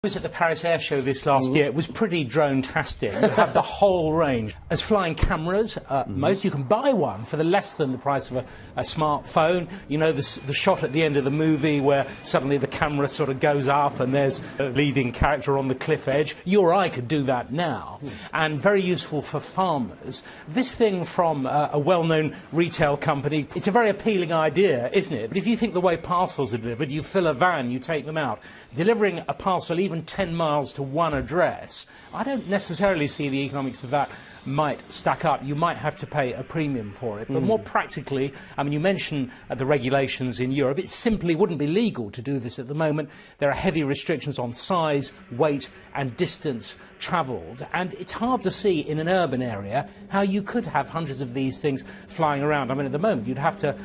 I was at the Paris Air Show this last year. It was pretty drone-tastic. You have the whole range. As flying cameras, most you can buy one for less than the price of a smartphone. You know, the shot at the end of the movie where suddenly the camera sort of goes up and there's a leading character on the cliff edge. You or I could do that now, and very useful for farmers. This thing from a well-known retail company, it's a very appealing idea, isn't it? But if you think the way parcels are delivered, you fill a van, you take them out. Delivering a parcel even 10 miles to one address, I don't necessarily see the economics of that might stack up. You might have to pay a premium for it. But more practically, I mean, you mentioned the regulations in Europe. It simply wouldn't be legal to do this at the moment. There are heavy restrictions on size, weight and distance travelled. And it's hard to see in an urban area how you could have hundreds of these things flying around. I mean, at the moment, you'd have to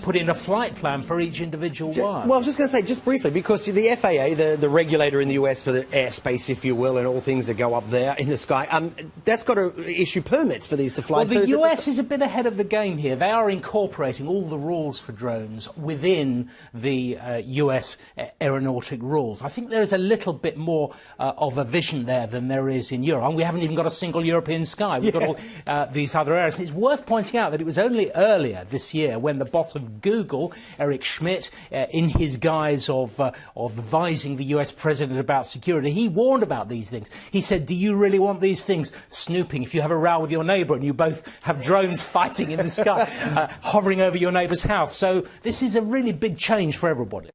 put in a flight plan for each individual one. Well, I was just going to say, just briefly, because the FAA, the regulator in the US for the airspace, if you will, and all things that go up there in the sky, that's got to issue permits for these to fly. Well, the US is a bit ahead of the game here. They are incorporating all the rules for drones within the US aeronautic rules. I think there is a little bit more of a vision there than there is in Europe. And we haven't even got a single European sky. We've got all these other areas. It's worth pointing out that it was only earlier this year when the boss of Google, Eric Schmidt, in his guise of advising the US president about security, he warned about these things. He said, do you really want these things snooping? If you have a row with your neighbour and you both have drones fighting in the sky, hovering over your neighbour's house. So this is a really big change for everybody.